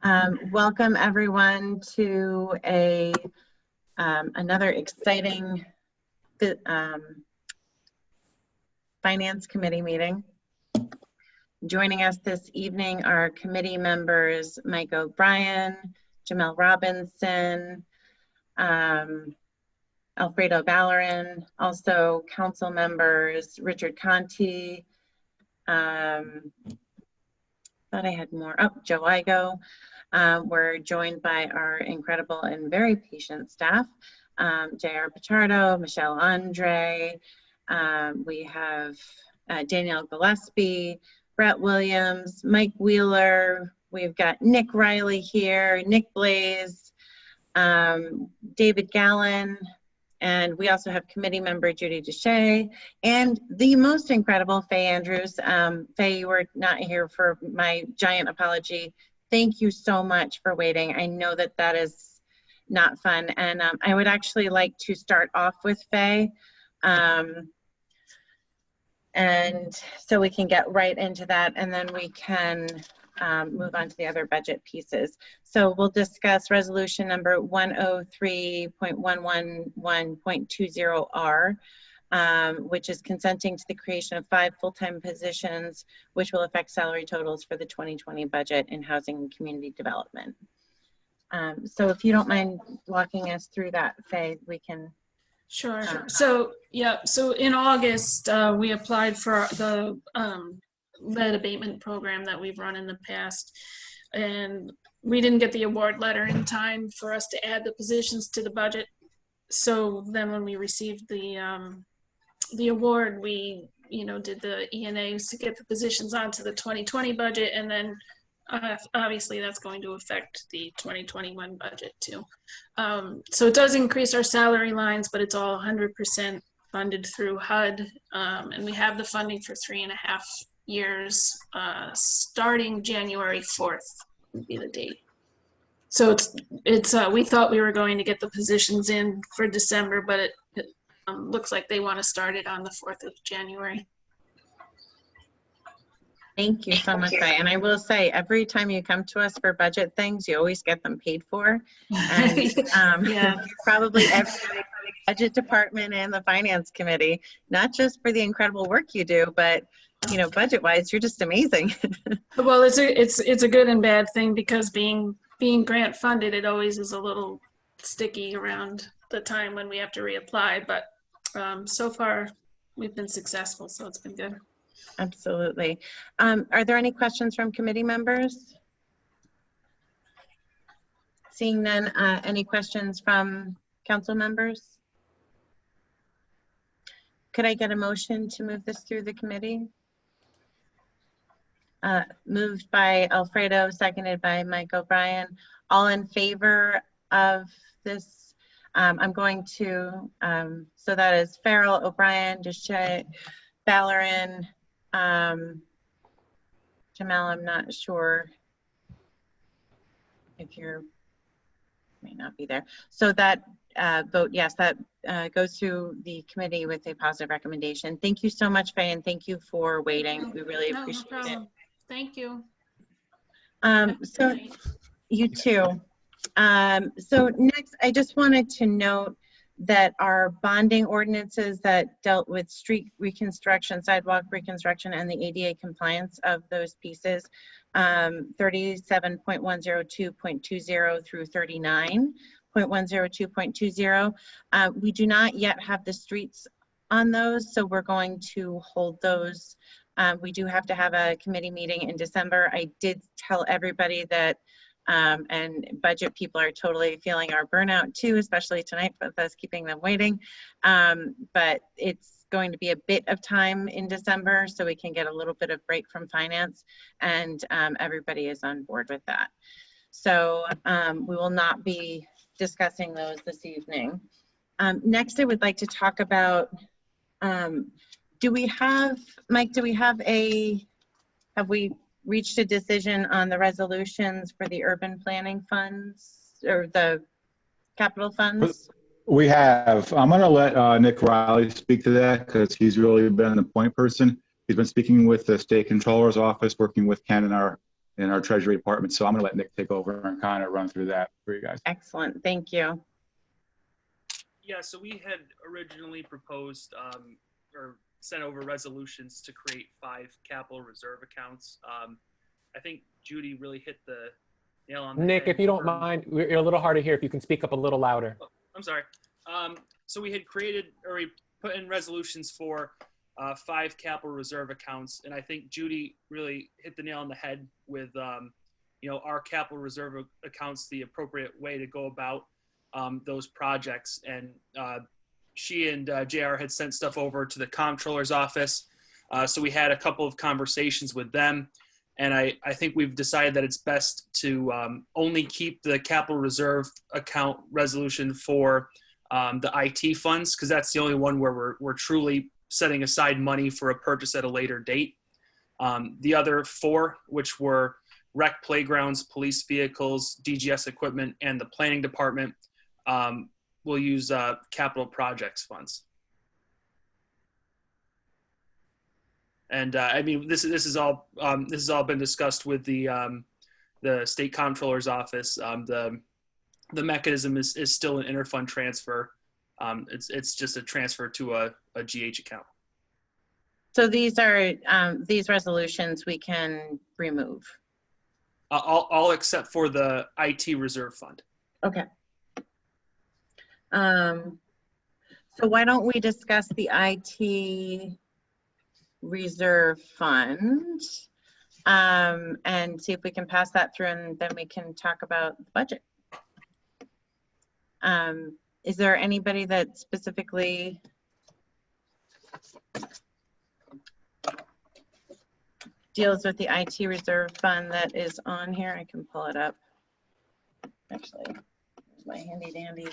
Welcome everyone to another exciting Finance Committee meeting. Joining us this evening are committee members Mike O'Brien, Jamel Robinson, Alfredo Ballerin, also council members Richard Conti, thought I had more. Oh, Joe Igo. We're joined by our incredible and very patient staff, J.R. Pichardo, Michelle Andre. We have Danielle Gillespie, Brett Williams, Mike Wheeler. We've got Nick Riley here, Nick Blaze, David Gallen, and we also have committee member Judy Deshay, and the most incredible Faye Andrews. Faye, you were not here for my giant apology. Thank you so much for waiting. I know that that is not fun, and I would actually like to start off with Faye, and so we can get right into that, and then we can move on to the other budget pieces. So we'll discuss resolution number 103.111.20R, which is consenting to the creation of 5 full-time positions, which will affect salary totals for the 2020 budget in housing and community development. So if you don't mind walking us through that, Faye, we can. Sure. So in August, we applied for the lead abatement program that we've run in the past, and we didn't get the award letter in time for us to add the positions to the budget. So then when we received the award, we did the E&As to get the positions onto the 2020 budget, and then obviously that's going to affect the 2021 budget too. So it does increase our salary lines, but it's all 100% funded through HUD, and we have the funding for 3.5 years, starting January 4th would be the date. So it's we thought we were going to get the positions in for December, but it looks like they want to start it on the 4th of January. Thank you so much, Faye. And I will say, every time you come to us for budget things, you always get them paid for. And Yeah. Probably everybody from the budget department and the finance committee, not just for the incredible work you do, but budget-wise, you're just amazing. Well, it's a good and bad thing, because being grant funded, it always is a little sticky around the time when we have to reapply. But so far, we've been successful, so it's been good. Absolutely. Are there any questions from committee members? Seeing none, any questions from council members? Could I get a motion to move this through the committee? Moved by Alfredo, seconded by Mike O'Brien. All in favor of this? I'm going to, so that is Farrell, O'Brien, Deshay, Ballerin, Jamel, I'm not sure if you're, may not be there. So that vote yes, that goes to the committee with a positive recommendation. Thank you so much, Faye, and thank you for waiting. We really appreciate it. Thank you. So you too. So next, I just wanted to note that our bonding ordinances that dealt with street reconstruction, sidewalk reconstruction, and the ADA compliance of those pieces, 37.102.20 through 39.102.20, we do not yet have the streets on those, so we're going to hold those. We do have to have a committee meeting in December. I did tell everybody that and budget people are totally feeling our burnout too, especially tonight with us keeping them waiting. But it's going to be a bit of time in December so we can get a little bit of break from finance, and everybody is on board with that. So we will not be discussing those this evening. Next, I would like to talk about, do we have, Mike, have we reached a decision on the resolutions for the urban planning funds or the capital funds? We have. I'm going to let Nick Riley speak to that, because he's really been the point person. He's been speaking with the state controller's office, working with Ken and our in our treasury department. So I'm going to let Nick take over and kind of run through that for you guys. Excellent. Thank you. Yeah, so we had originally proposed or sent over resolutions to create 5 capital reserve accounts. I think Judy really hit the nail on the Nick, head. if you don't mind, you're a little hard to hear. If you can speak up a little louder. Oh, I'm sorry. So we had created, or we put in resolutions for 5 capital reserve accounts, and I think Judy really hit the nail on the head with, our capital reserve accounts, the appropriate way to go about those projects. And she and JR had sent stuff over to the comptroller's office. So we had a couple of conversations with them. And I think we've decided that it's best to only keep the capital reserve account resolution for the IT funds, because that's the only one where we're truly setting aside money for a purchase at a later date. The other 4, which were rec playgrounds, police vehicles, DGS equipment, and the planning department, we'll use capital projects funds. And I mean, this is all been discussed with the state comptroller's office. The mechanism is still an interfund transfer. It's just a transfer to a GH account. So these are these resolutions we can remove. All except for the IT reserve fund. Okay. So why don't we discuss the IT reserve fund and see if we can pass that through, and then we can talk about the budget. Is there anybody that specifically deals with the IT reserve fund that is on here? I can pull it up. Actually, here's my handy dandy.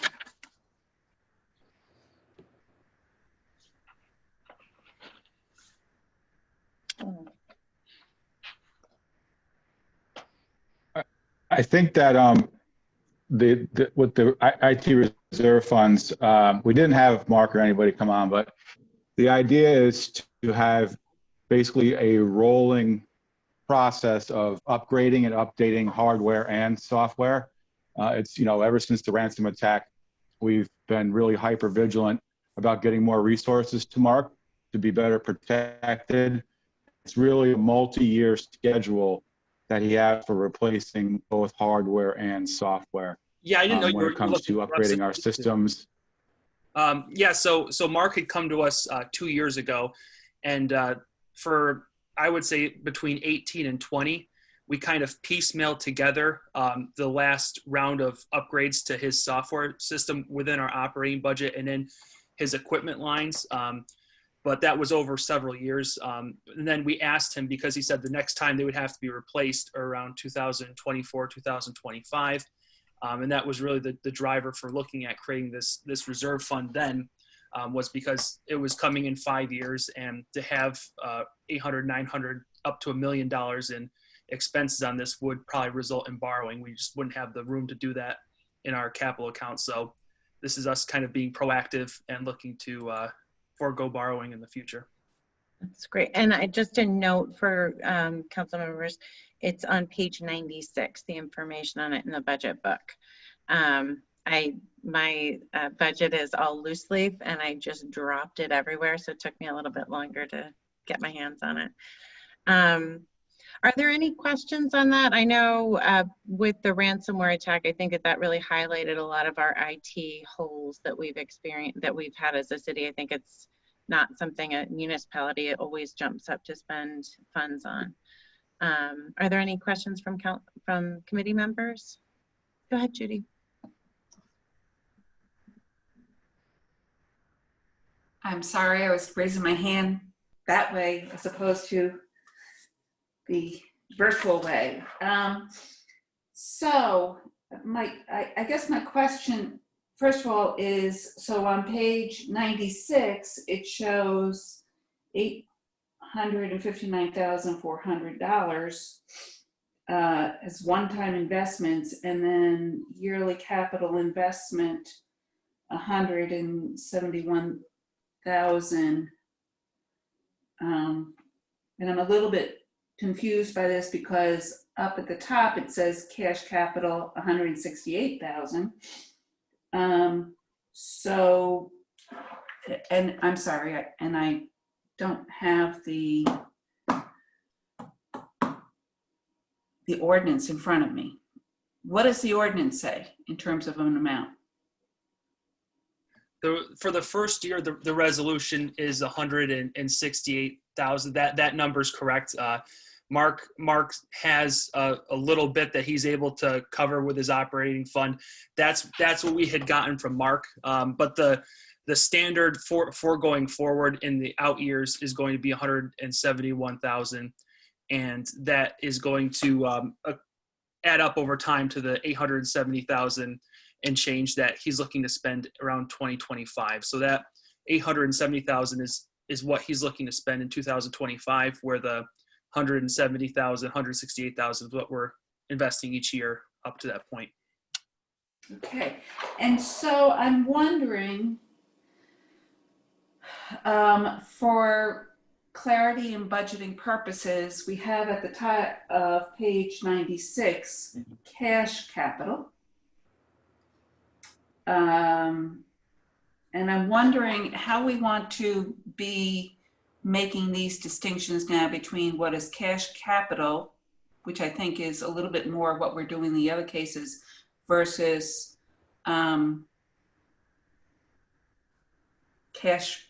Oh. I think that with the IT reserve funds, we didn't have Mark or anybody come on, but the idea is to have basically a rolling process of upgrading and updating hardware and software. It's, ever since the ransom attack, we've been really hyper vigilant about getting more resources to Mark to be better protected. It's really a multi-year schedule that he has for replacing both hardware and software. Yeah, I didn't know you when were it comes to upgrading our systems. Yeah, so Mark had come to us 2 years ago, and for, I would say, between 18 and 20, we kind of piecemealed together the last round of upgrades to his software system within our operating budget and then his equipment lines. But that was over several years. And then we asked him, because he said the next time they would have to be replaced around 2024, 2025. And that was really the driver for looking at creating this reserve fund then, was because it was coming in 5 years, and to have $800, $900, up to $1 million in expenses on this would probably result in borrowing. We just wouldn't have the room to do that in our capital account. So this is us kind of being proactive and looking to forego borrowing in the future. That's great. And just a note for council members, it's on page 96, the information on it in the budget book. My budget is all loose leaf, and I just dropped it everywhere, so it took me a little bit longer to get my hands on it. Are there any questions on that? I know with the ransomware attack, I think that really highlighted a lot of our IT holes that we've experienced, that we've had as a city. I think it's not something a municipality always jumps up to spend funds on. Are there any questions from committee members? Go ahead, Judy. I'm sorry, I was raising my hand that way as opposed to the virtual way. So I guess my question, first of all, is, so on page 96, it shows $859,400 as one-time investments, and then yearly capital investment, $171,000. And I'm a little bit confused by this because up at the top, it says cash capital, 168,000. So, and I'm sorry, I don't have the ordinance in front of me. What does the ordinance say in terms of an amount? For the first year, the resolution is 168,000. That number's correct. Mark has a little bit that he's able to cover with his operating fund. That's what we had gotten from Mark. But the standard for going forward in the out years is going to be 171,000, and that is going to add up over time to the 870,000 and change that he's looking to spend around 2025. So that 870,000 is what he's looking to spend in 2025, where the 170,000, 168,000 is what we're investing each year up to that point. Okay, and so I'm wondering, for clarity and budgeting purposes, we have at the top of page 96, cash capital. And I'm wondering how we want to be making these distinctions now between what is cash capital, which I think is a little bit more what we're doing in the other cases, versus cash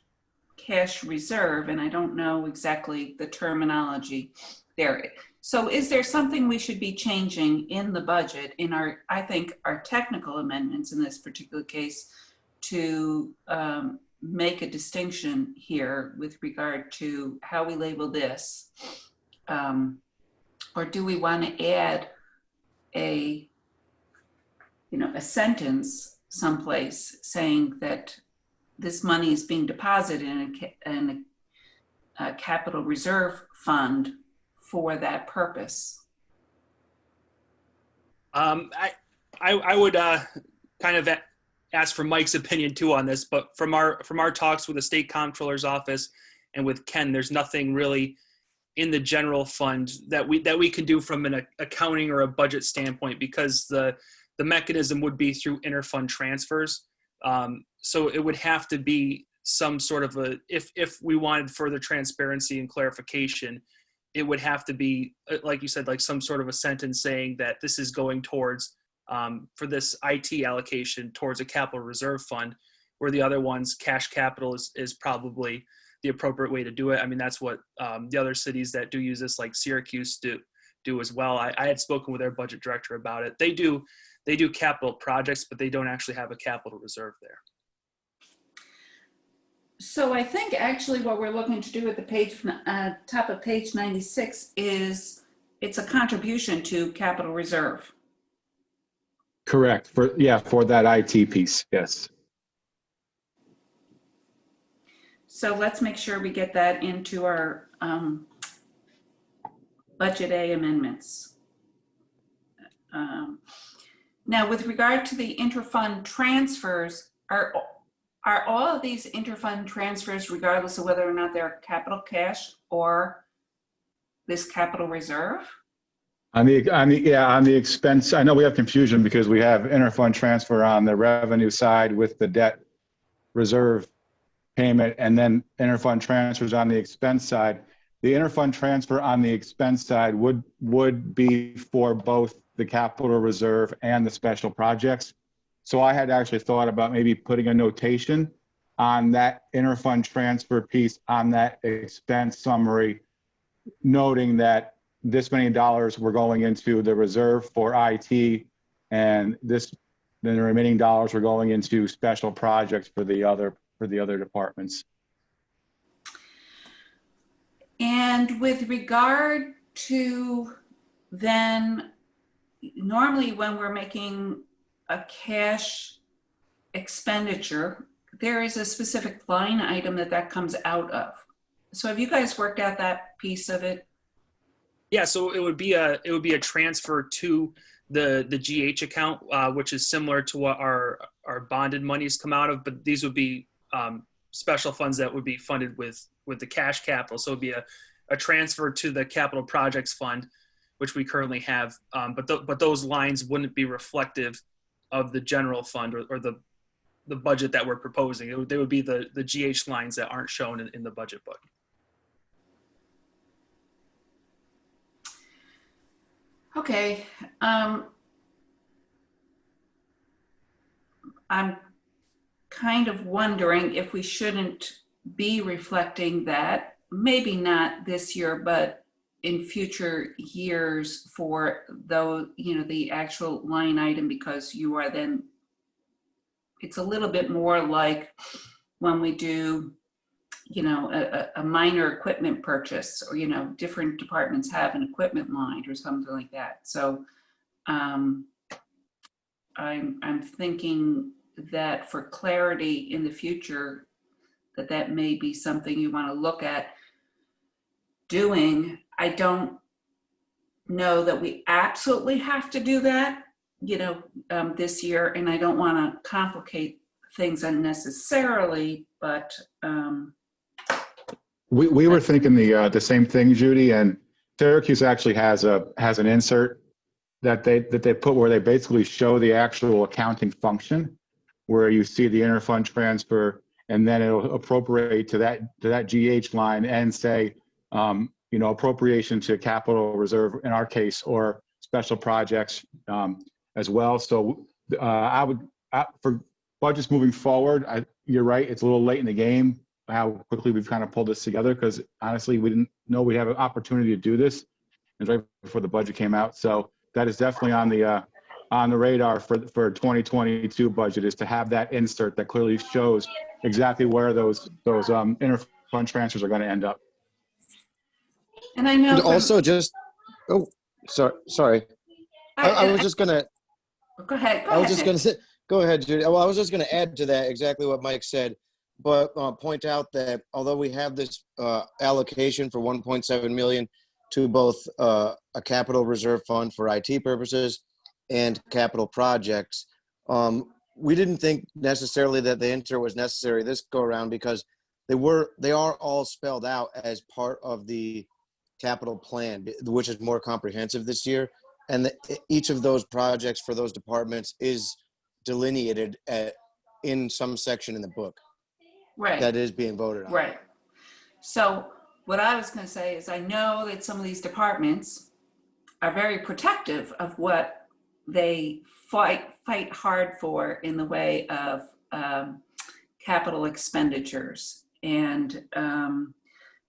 reserve, and I don't know exactly the terminology there. So is there something we should be changing in the budget in I think our technical amendments in this particular case to make a distinction here with regard to how we label this? Or do we want to add a sentence someplace saying that this money is being deposited in a capital reserve fund for that purpose? I would kind of ask for Mike's opinion too on this, but from our talks with the state comptroller's office and with Ken, there's nothing really in the general fund that we can do from an accounting or a budget standpoint, because the mechanism would be through interfund transfers. So it would have to be some sort of if we wanted further transparency and clarification, it would have to be, like you said, like some sort of a sentence saying that this is going towards, for this IT allocation, towards a capital reserve fund, where the other ones, cash capital is probably the appropriate way to do it. I mean, that's what the other cities that do use this, like Syracuse, do as well. I had spoken with their budget director about it. They do capital projects, but they don't actually have a capital reserve there. So I think actually what we're looking to do at the page, top of page 96 is it's a contribution to capital reserve. Correct. For that IT piece. Yes. So let's make sure we get that into our Budget A amendments. Now, with regard to the interfund transfers, are all of these interfund transfers, regardless of whether or not they're capital cash or this capital reserve? On the expense, I know we have confusion because we have interfund transfer on the revenue side with the debt reserve payment, and then interfund transfers on the expense side. The interfund transfer on the expense side would be for both the capital reserve and the special projects. So I had actually thought about maybe putting a notation on that interfund transfer piece on that expense summary, noting that this many dollars were going into the reserve for IT, and then the remaining dollars were going into special projects for the other departments. And with regard to then, normally when we're making a cash expenditure, there is a specific line item that comes out of. So have you guys worked out that piece of it? Yeah, so it would be a transfer to the GH account, which is similar to what our bonded monies come out of, but these would be special funds that would be funded with the cash capital. So it would be a transfer to the capital projects fund, which we currently have. But those lines wouldn't be reflective of the general fund or the budget that we're proposing. They would be the GH lines that aren't shown in the budget book. Okay. I'm kind of wondering if we shouldn't be reflecting that, maybe not this year, but in future years for though, the actual line item, because you are then, it's a little bit more like when we do, a minor equipment purchase, or, different departments have an equipment line or something like that. So I'm thinking that for clarity in the future, that may be something you want to look at doing. I don't know that we absolutely have to do that, this year, and I don't want to complicate things unnecessarily, but We were thinking the same thing, Judy, and Syracuse actually has an insert that they put where they basically show the actual accounting function, where you see the interfund transfer, and then it'll appropriate to that GH line and say, appropriation to capital reserve in our case, or special projects as well. So for budgets moving forward, you're right, it's a little late in the game how quickly we've kind of pulled this together, because honestly, we didn't know we'd have an opportunity to do this, and right before the budget came out. So that is definitely on the radar for 2022 budget, is to have that insert that clearly shows exactly where those interfund transfers are going to end up. and I know And also just, sorry. I was just gonna. Go ahead. I was just gonna say. Go ahead, Judy. Well, I was just gonna add to that exactly what Mike said, but point out that although we have this allocation for 1.7 million to both a capital reserve fund for IT purposes and capital projects, we didn't think necessarily that the insert was necessary this go around, because they are all spelled out as part of the capital plan, which is more comprehensive this year. And each of those projects for those departments is delineated in some section in the book. Right. That is being voted on. Right. So what I was going to say is, I know that some of these departments are very protective of what they fight hard for in the way of capital expenditures. And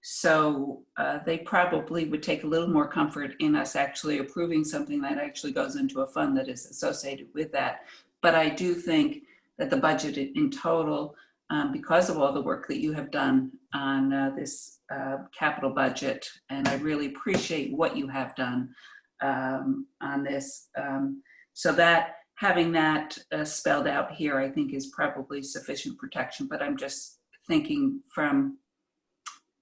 so they probably would take a little more comfort in us actually approving something that actually goes into a fund that is associated with that. But I do think that the budget in total, because of all the work that you have done on this capital budget, and I really appreciate what you have done on this, so that having that spelled out here, I think, is probably sufficient protection. But I'm just thinking from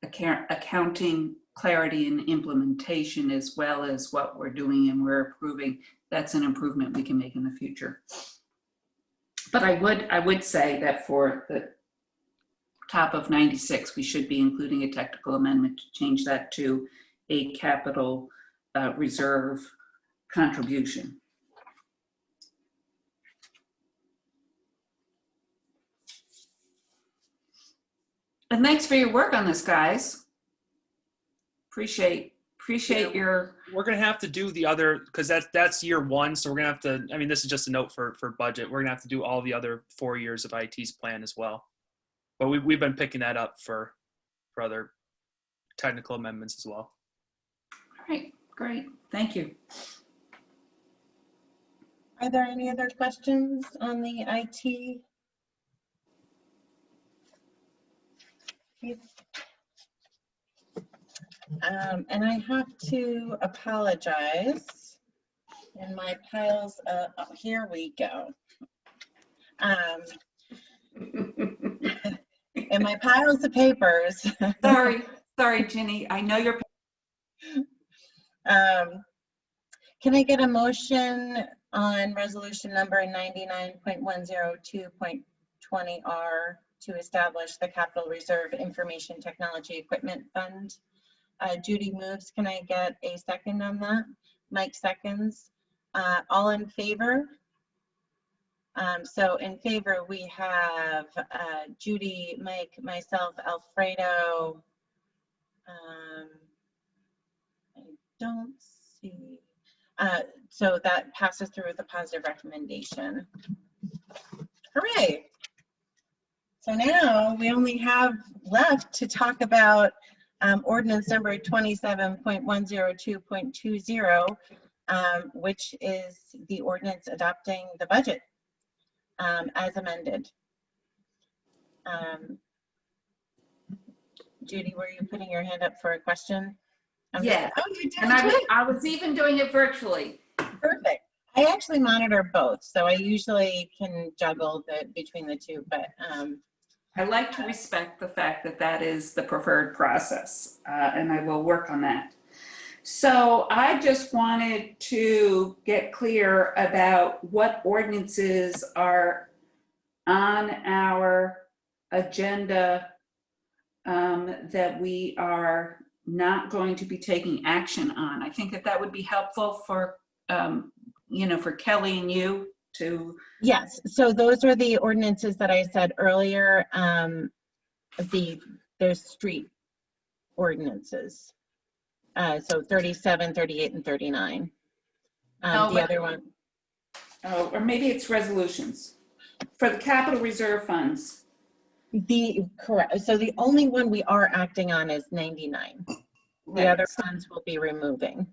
accounting clarity and implementation, as well as what we're doing and we're approving, that's an improvement we can make in the future. But I would say that for the top of 96, we should be including a technical amendment to change that to a capital reserve contribution. And thanks for your work on this, guys. Appreciate your. We're gonna have to do the other, because that's year one. So we're gonna have to. I mean, this is just a note for budget. We're gonna have to do all the other 4 years of IT's plan as well. But we've been picking that up for other technical amendments as well. All right, great, thank you. Are there any other questions on the IT? And I have to apologize. In my piles of, oh, here we go. In my piles of papers. Sorry, Ginny. I know you're. Can I get a motion on resolution number 99.102.20R to establish the Capital Reserve Information Technology Equipment Fund? Judy moves. Can I get a second on that? Mike seconds. All in favor? So in favor, we have Judy, Mike, myself, Alfredo. I don't see. So that passes through with a positive recommendation. Hooray. So now we only have left to talk about ordinance number 27.102.20, which is the ordinance adopting the budget as amended. Judy, were you putting your hand up for a question? Yeah, Oh, you did. and I was even doing it virtually. Perfect. I actually monitor both, so I usually can juggle between the two, but I like to respect the fact that that is the preferred process, and I will work on that. So I just wanted to get clear about what ordinances are on our agenda that we are not going to be taking action on. I think that that would be helpful for, for Kelly and you to. yes, so those are the ordinances that I said earlier. There's street ordinances. So 37, 38, and 39. The other one. Oh, or maybe it's resolutions for the capital reserve funds. Correct. So the only one we are acting on is 99. The Right. other ones will be removing.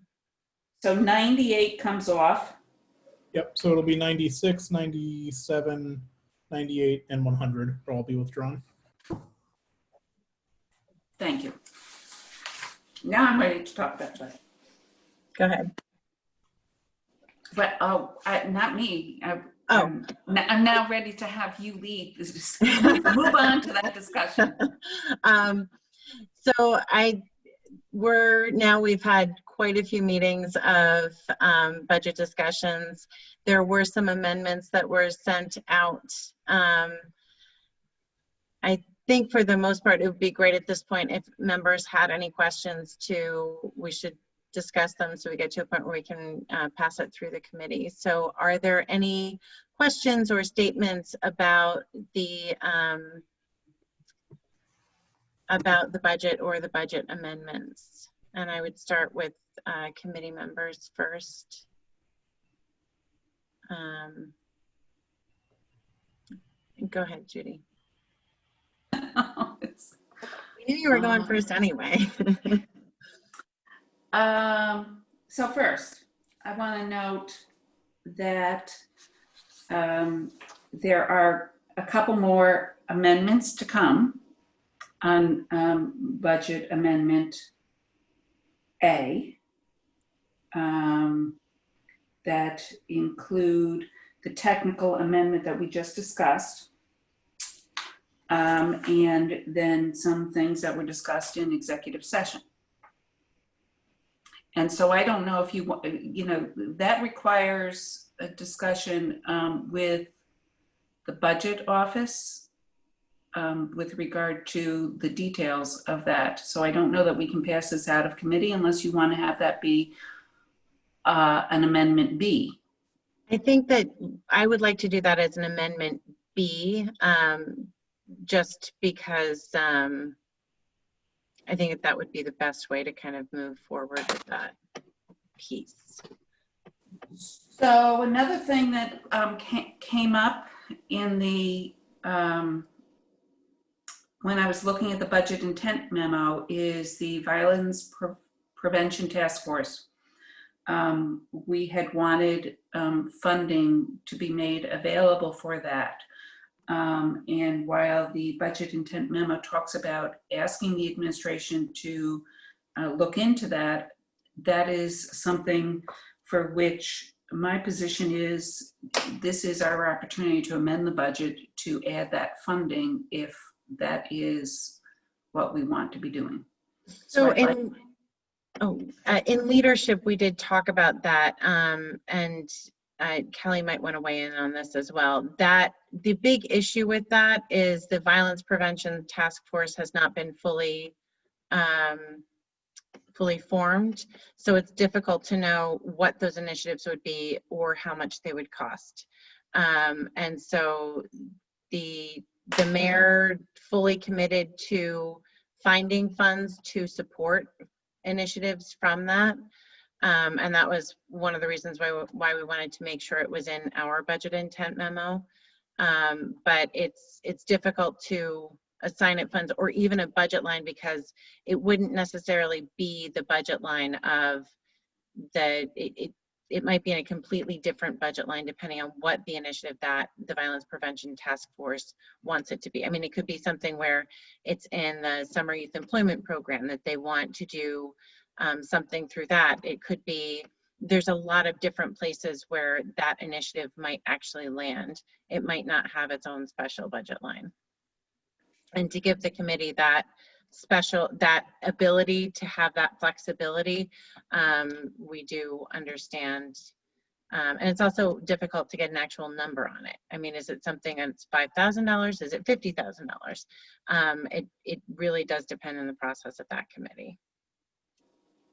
So 98 comes off. Yep, so it'll be 96, 97, 98, and 100 will all be withdrawn. Thank you. Now I'm ready to talk about that. Go ahead. But not me. Oh. I'm now ready to have you lead this discussion. Move on to that discussion. So we've had quite a few meetings of budget discussions. There were some amendments that were sent out. I think for the most part, it would be great at this point if members had any questions we should discuss them so we get to a point where we can pass it through the committee. So are there any questions or statements about the budget or the budget amendments? And I would start with committee members first. Go ahead, Judy. We knew you were going first anyway. So first, I want to note that there are a couple more amendments to come on budget amendment A that include the technical amendment that we just discussed, and then some things that were discussed in executive session. And so I don't know if you want, that requires a discussion with the budget office with regard to the details of that. So I don't know that we can pass this out of committee unless you want to have that be an amendment B. I think that I would like to do that as an amendment B, just because I think that would be the best way to kind of move forward with that piece. So another thing that came up in the when I was looking at the budget intent memo is the violence prevention task force. We had wanted funding to be made available for that. And while the budget intent memo talks about asking the administration to look into that, that is something for which my position is this is our opportunity to amend the budget to add that funding if that is what we want to be doing. So in leadership, we did talk about that, and Kelly might want to weigh in on this as well. That the big issue with that is the violence prevention task force has not been fully fully formed. So it's difficult to know what those initiatives would be or how much they would cost. And so the mayor fully committed to finding funds to support initiatives from that. And that was one of the reasons why we wanted to make sure it was in our budget intent memo. But it's difficult to assign it funds or even a budget line because it wouldn't necessarily be the budget line of it might be in a completely different budget line depending on what the initiative that the Violence Prevention Task Force wants it to be. I mean, it could be something where it's in the Summer Youth Employment Program that they want to do something through that. It could be, there's a lot of different places where that initiative might actually land. It might not have its own special budget line. And to give the committee that ability to have that flexibility, we do understand. And it's also difficult to get an actual number on it. I mean, is it something that's $5,000? Is it $50,000? It really does depend on the process of that committee.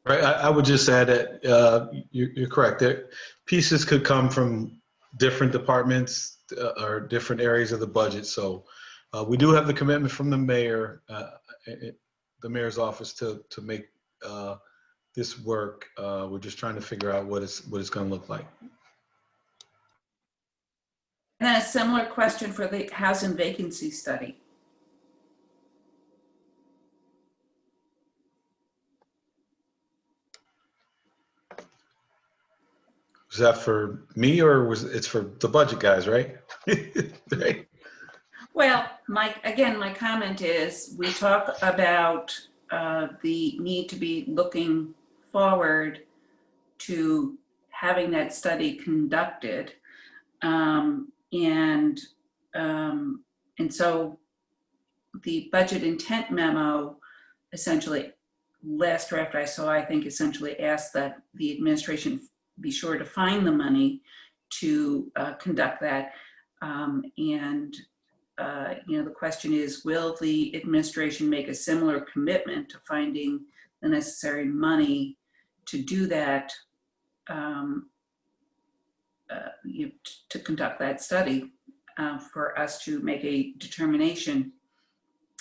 Right. I would just add that you're correct. That pieces could come from different departments or different areas of the budget. So we do have the commitment from the mayor, the mayor's office, to make this work. We're just trying to figure out what it's going to look like. And then a similar question for the housing vacancy study. Was that for me or it's for the budget guys, right? Right. Well, my comment is we talk about the need to be looking forward to having that study conducted. And so the budget intent memo essentially, last draft I saw, I think essentially asked that the administration be sure to find the money to conduct that. The question is, will the administration make a similar commitment to finding the necessary money to do that, to conduct that study, for us to make a determination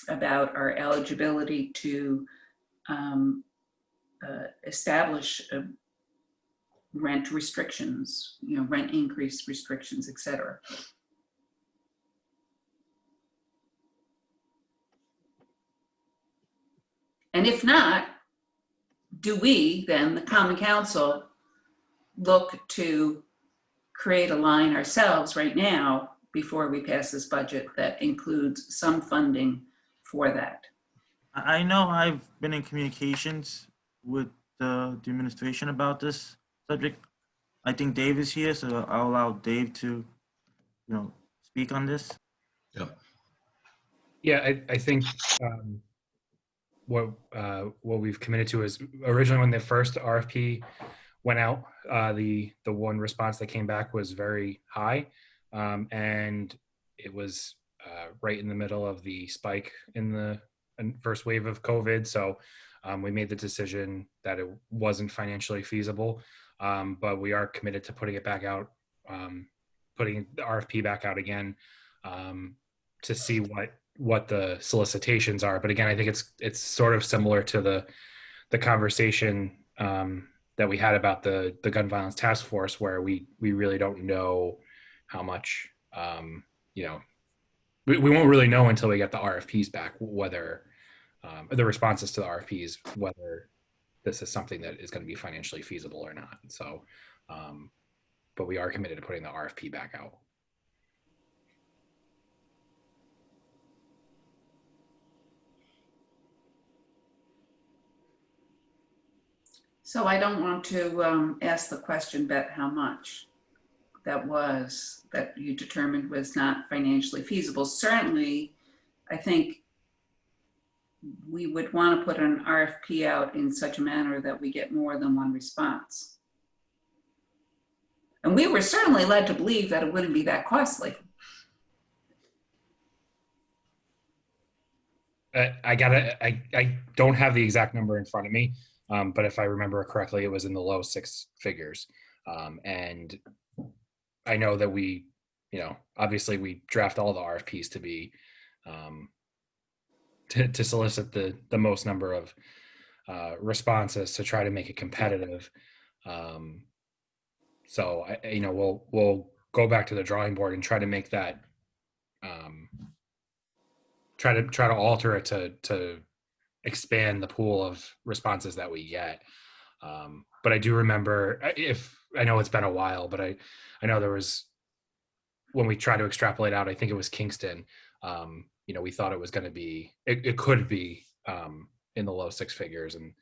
about our eligibility to establish rent restrictions, rent increase restrictions, et cetera. And if not, do we then, the Common Council, look to create a line ourselves right now before we pass this budget that includes some funding for that? I know I've been in communications with the administration about this subject. I think Dave is here, so I'll allow Dave to, speak on this. Yeah. Yeah, I think what we've committed to is originally when the first RFP went out, the one response that came back was very high, and it was right in the middle of the spike in the first wave of COVID. So we made the decision that it wasn't financially feasible, but we are committed to putting it back out, putting the RFP back out again, to see what the solicitations are. But again, I think it's sort of similar to the conversation that we had about the gun violence task force, where we really don't know how much, we won't really know until we get the RFPs back, whether the responses to the RFPs, whether this is something that is going to be financially feasible or not. So, but we are committed to putting the RFP back out. So I don't want to ask the question about how much that you determined was not financially feasible. Certainly, I think we would want to put an RFP out in such a manner that we get more than one response. And we were certainly led to believe that it wouldn't be that costly. I don't have the exact number in front of me, but if I remember correctly, it was in the low six figures. And I know that we, obviously we draft all the RFPs to be, to solicit the most number of responses to try to make it competitive. So we'll go back to the drawing board and try to make that, try to alter it to expand the pool of responses that we get. But I do remember, I know it's been a while, but I know there was, when we tried to extrapolate out, I think it was Kingston. We thought it was going to be, it could be in the low six figures, and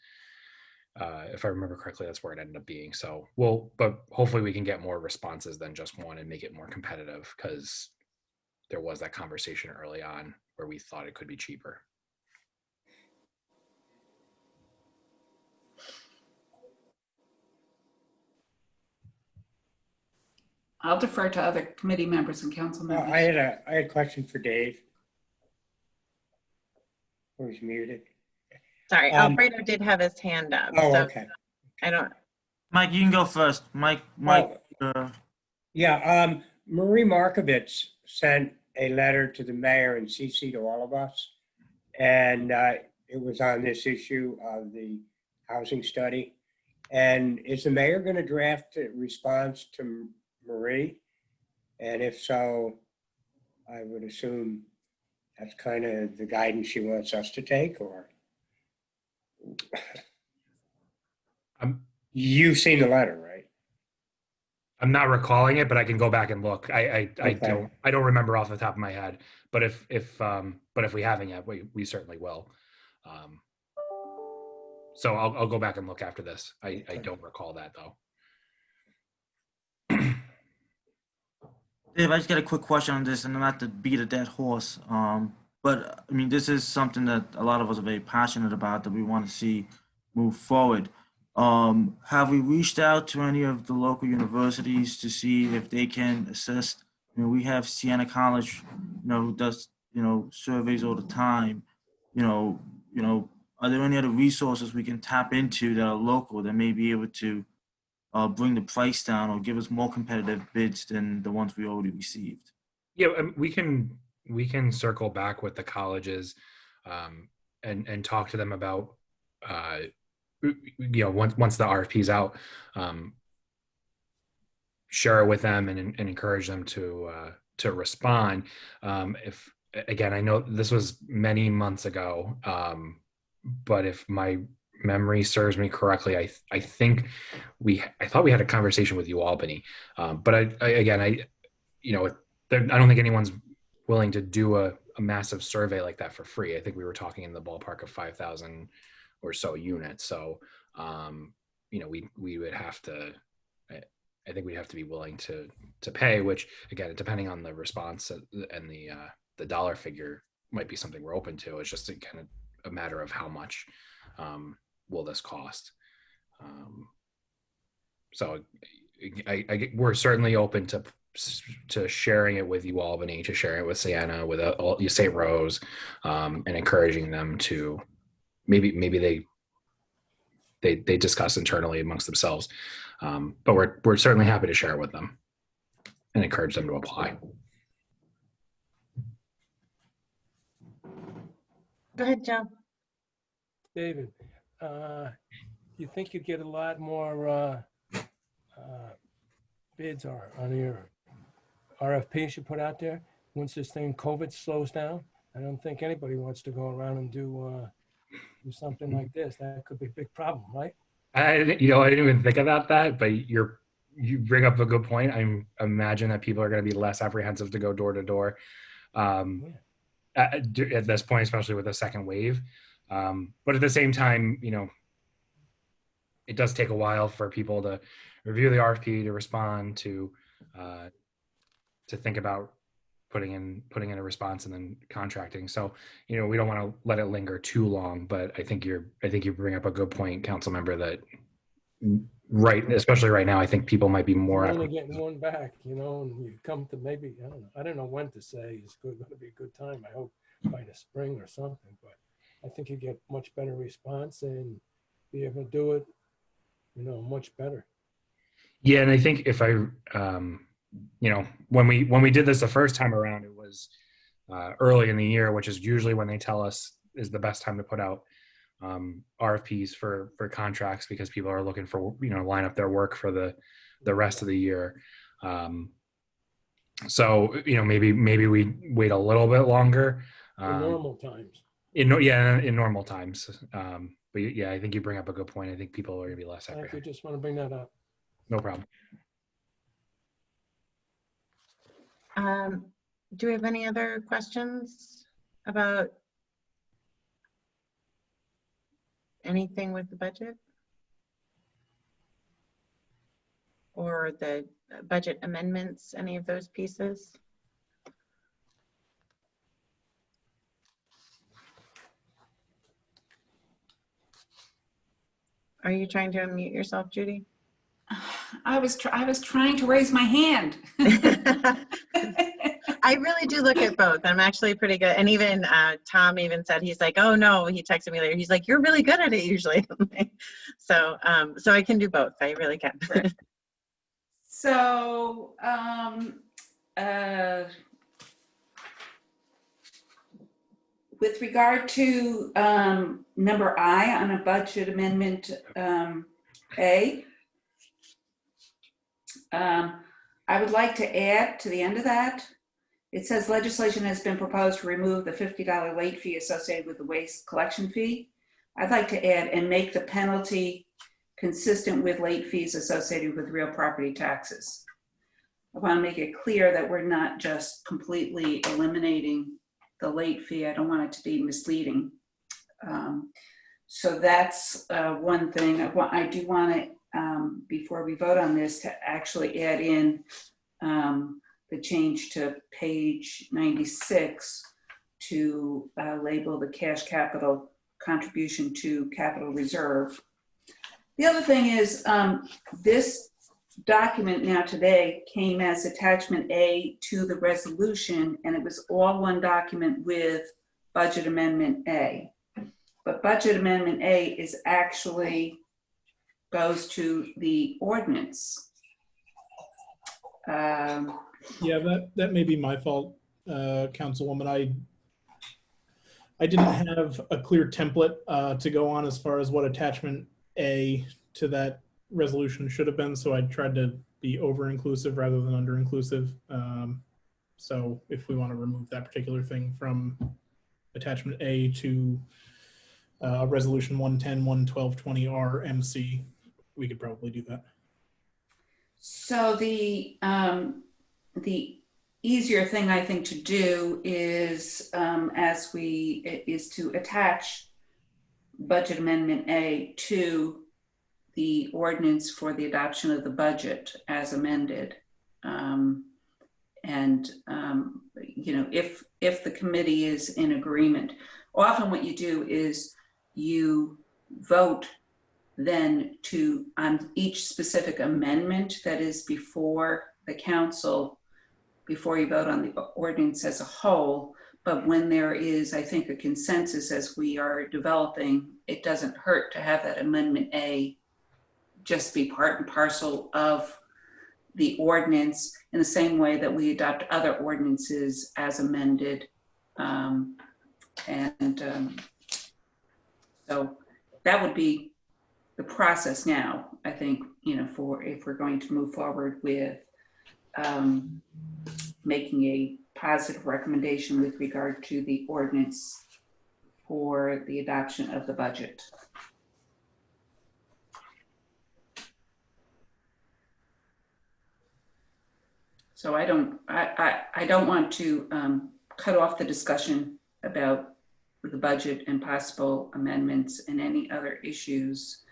if I remember correctly, that's where it ended up being. So but hopefully we can get more responses than just one and make it more competitive, because there was that conversation early on where we thought it could be cheaper. I'll defer to other committee members and council members. I had a question for Dave. Who's muted? Sorry, Alfredo did have his hand up. Oh, so okay. I don't. Mike, you can go first. Mike. Yeah, Marie Markovitz sent a letter to the mayor and CC to all of us. And it was on this issue of the housing study. And is the mayor going to draft a response to Marie? And if so, I would assume that's kind of the guidance she wants us to take, or? You've seen the letter, right? I'm not recalling it, but I can go back and look. I Okay. don't remember off the top of my head. But if we haven't yet, we certainly will. So I'll go back and look after this. I don't recall that though. Dave, I just got a quick question on this, and not to beat a dead horse, but I mean, this is something that a lot of us are very passionate about, that we want to see move forward. Have we reached out to any of the local universities to see if they can assist? I mean, we have Siena College, who does, surveys all the time. Are there any other resources we can tap into that are local that may be able to bring the price down or give us more competitive bids than the ones we already received? Yeah, we can circle back with the colleges and talk to them about once the RFP's out, share it with them and encourage them to respond. If again, I know this was many months ago, but if my memory serves me correctly, I think I thought we had a conversation with UAlbany, but I don't think anyone's willing to do a massive survey like that for free. I think we were talking in the ballpark of 5,000 or so units. So, we would have to, I think we'd have to be willing to pay, which again, depending on the response and the dollar figure might be something we're open to. It's just kind of a matter of how much will this cost. So we're certainly open to sharing it with UAlbany, to sharing it with Siena, with all St. Rose, and encouraging them to maybe they discuss internally amongst themselves. But we're certainly happy to share it with them and encourage them to apply. Go ahead, Joe. David, you think you get a lot more bids on your RFPs you put out there once this thing COVID slows down? I don't think anybody wants to go around and do something like this. That could be a big problem, right? I didn't even think about that, but you bring up a good point. I imagine that people are going to be less apprehensive to go door to door at this point, especially with a second wave. But at the same time, it does take a while for people to review the RFP, to respond, to think about putting in a response and then contracting. So, we don't want to let it linger too long, but I think you bring up a good point, council member, that especially right now, I think people might be more. You're only getting one back, and you come to maybe, I don't know when to say it's going to be a good time. I by the spring or something, but I think you get much better response and be able to do it, much better. Yeah, and I think if I, when we did this the first time around, it was early in the year, which is usually when they tell us is the best time to put out RFPs for contracts because people are looking for line up their work for the rest of the year. So maybe we wait a little bit longer. In normal times. In normal times. But yeah, I think you bring up a good point. I think people are going to be less Thank you. apprehensive. Just want to bring that up. No problem. Do we have any other questions about anything with the budget? Or the budget amendments, any of those pieces? Are you trying to unmute yourself, Judy? I was trying to raise my hand. I really do look at both. I'm actually pretty good. And even Tom even said, he's like, oh no, he texted me later. He's like, you're really good at it usually. So I can do both. I really can. So, with regard to number I on a budget amendment A, I would like to add to the end of that, it says legislation has been proposed to remove the $50 late fee associated with the waste collection fee. I'd like to add and make the penalty consistent with late fees associated with real property taxes. I want to make it clear that we're not just completely eliminating the late fee. I don't want it to be misleading. So that's one thing. I do want to, before we vote on this, to actually add in the change to page 96 to label the cash capital contribution to capital reserve. The other thing is this document now today came as attachment A to the resolution, and it was all one document with budget amendment A. But budget amendment A is actually goes to the ordinance. Yeah, that may be my fault, Councilwoman. I didn't have a clear template to go on as far as what attachment A to that resolution should have been, so I tried to be over-inclusive rather than under-inclusive. So if we want to remove that particular thing from attachment A to resolution 110, 11220 RMC, we could probably do that. So the easier thing I think to do is is to attach budget amendment A to the ordinance for the adoption of the budget as amended. If the committee is in agreement, often what you do is you vote then on each specific amendment that is before the council before you vote on the ordinance as a whole. But when there is, I think, a consensus as we are developing, it doesn't hurt to have that amendment A just be part and parcel of the ordinance in the same way that we adopt other ordinances as amended. So that would be the process now, I think, for if we're going to move forward with making a positive recommendation with regard to the ordinance for the adoption of the budget. So I don't want to cut off the discussion about the budget and possible amendments and any other issues.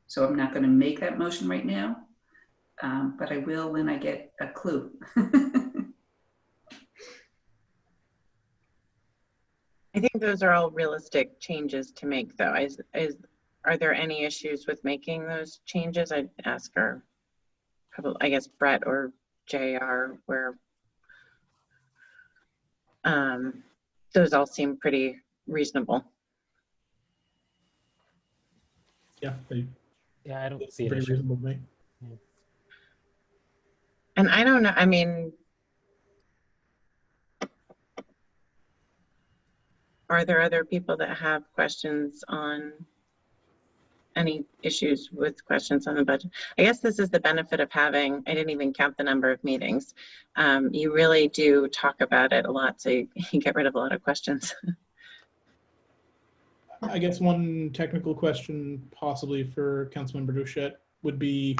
So I'm not going to make that motion right now, but I will when I get a clue. I think those are all realistic changes to make, though. Are there any issues with making those changes? I'd ask our, I guess, Brett or JR, where those all seem pretty reasonable. Yeah, they Yeah, I don't see an pretty issue. reasonable to me. And I don't know, I mean, are there other people that have questions on any issues with questions on the budget? I guess this is the benefit of having, I didn't even count the number of meetings. You really do talk about it a lot, so you get rid of a lot of questions. I guess one technical question possibly for Councilmember Doucette would be,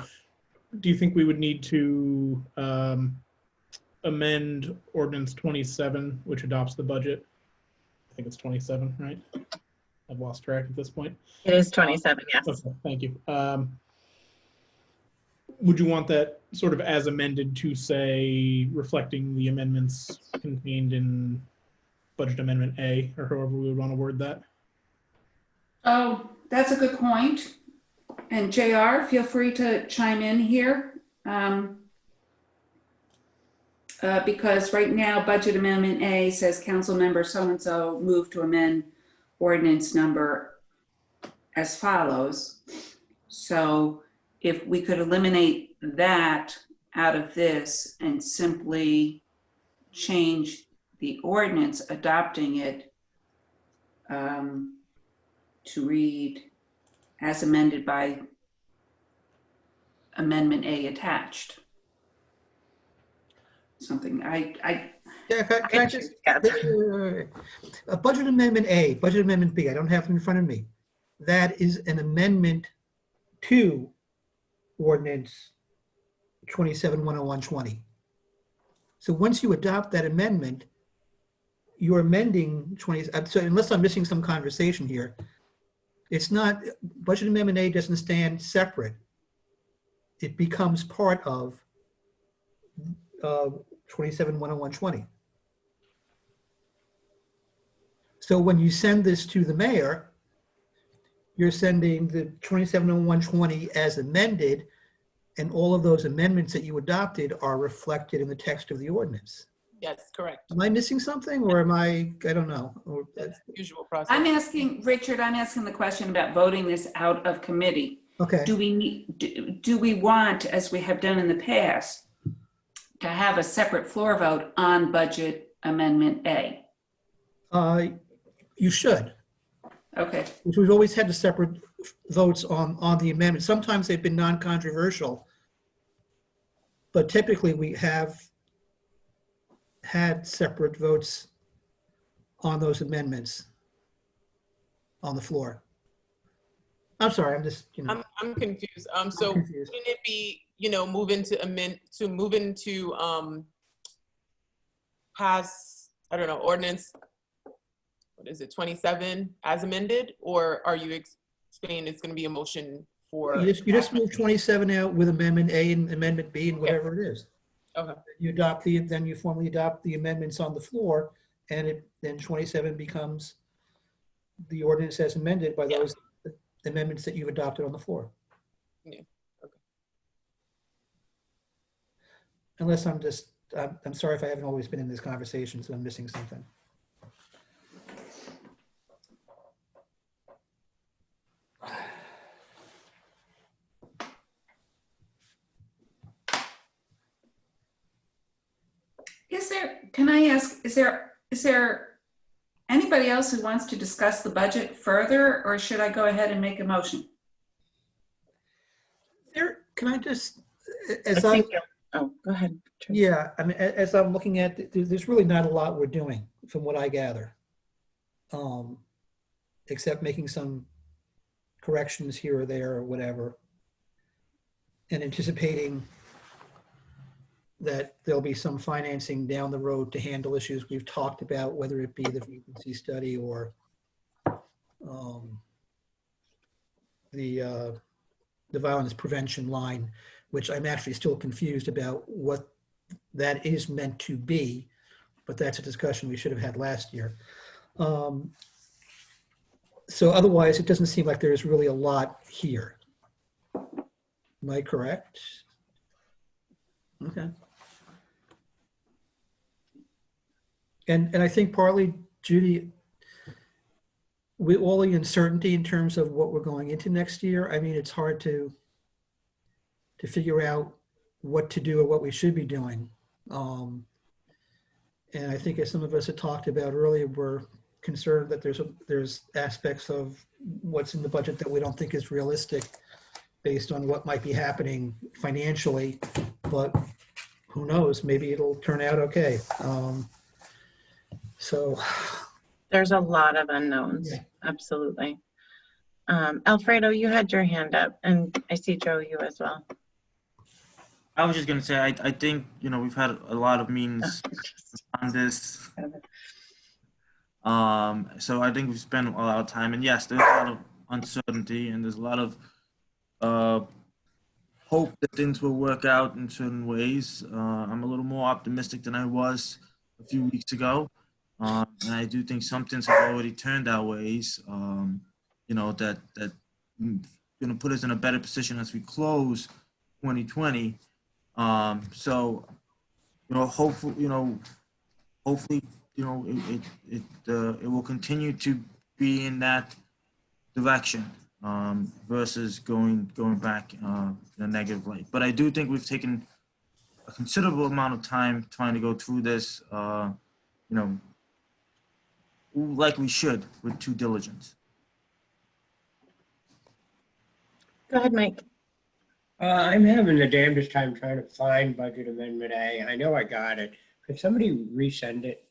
do you think we would need to amend Ordinance 27, which adopts the budget? I think it's 27, right? I've lost track at this point. It is 27, yes. Okay, thank you. Would you want that sort of as amended to say reflecting the amendments contained in Budget Amendment A, or however we would want to word that? Oh, that's a good point. And JR, feel free to chime in here. Because right now, Budget Amendment A says Council Member so-and-so moved to amend ordinance number as follows. So if we could eliminate that out of this and simply change the ordinance adopting it to read as amended by Amendment A attached. Something Yeah, can I just, Budget Amendment A, Budget Amendment B, I don't have them in front of me. That is an amendment to Ordinance 27-101-20. So once you adopt that amendment, you're amending 20, so unless I'm missing some conversation here, it's not, Budget Amendment A doesn't stand separate. It becomes part of 27-101-20. So when you send this to the mayor, you're sending the 27-101-20 as amended, and all of those amendments that you adopted are reflected in the text of the ordinance. Yes, correct. Am I missing something, or am I don't know. That's the usual process. I'm asking, Richard, I'm asking the question about voting this out of committee. Okay. Do we want, as we have done in the past, to have a separate floor vote on Budget Amendment A? You should. Okay. Which we've always had the separate votes on the amendment. Sometimes they've been non-controversial, but typically we have had separate votes on those amendments on the floor. I'm sorry, I'm just, I'm confused. I'm So confused. wouldn't it be, move into pass, I don't know, ordinance, what is it, 27 as amended? Or are you saying it's going to be a motion for? You just move 27 out with Amendment A and Amendment B and whatever it is. Okay. Then you formally adopt the amendments on the floor, and then 27 becomes the ordinance as amended by those amendments that you've adopted on the floor. Yeah. Okay. Unless I'm sorry if I haven't always been in this conversation, so I'm missing something. Can I ask, is there anybody else who wants to discuss the budget further, or should I go ahead and make a motion? Can I just, oh, go ahead. Yeah, I mean, as I'm looking at, there's really not a lot we're doing from what I gather, except making some corrections here or there or whatever, and anticipating that there'll be some financing down the road to handle issues we've talked about, whether it be the frequency study or the violence prevention line, which I'm actually still confused about what that is meant to be, but that's a discussion we should have had last year. So otherwise, it doesn't seem like there's really a lot here. Am I correct? Okay. And I think partly, Judy, with all the uncertainty in terms of what we're going into next year, I mean, it's hard to figure out what to do or what we should be doing. And I think as some of us had talked about earlier, we're concerned that there's aspects of what's in the budget that we don't think is realistic based on what might be happening financially, but who knows, maybe it'll turn out okay. So there's a lot of unknowns. Yeah. Absolutely. Alfredo, you had your hand up, and I see Joe, you as well. I was just gonna say, I think, you know, we've had a lot of meetings on this. So I think we've spent a lot of time, and yes, there's a lot of uncertainty, and there's a lot of hope that things will work out in certain ways. I'm a little more optimistic than I was a few weeks ago, and I do think some things have already turned our ways. You know, that gonna put us in a better position as we close 2020. So, you know, hopefully, you know, it will continue to be in that direction, versus going back in a negative light. But I do think we've taken a considerable amount of time trying to go through this, you know, like we should, with due diligence. Go ahead, Mike. I'm having the damnedest time trying to find Budget Amendment A. I know I got it. Could somebody resend it?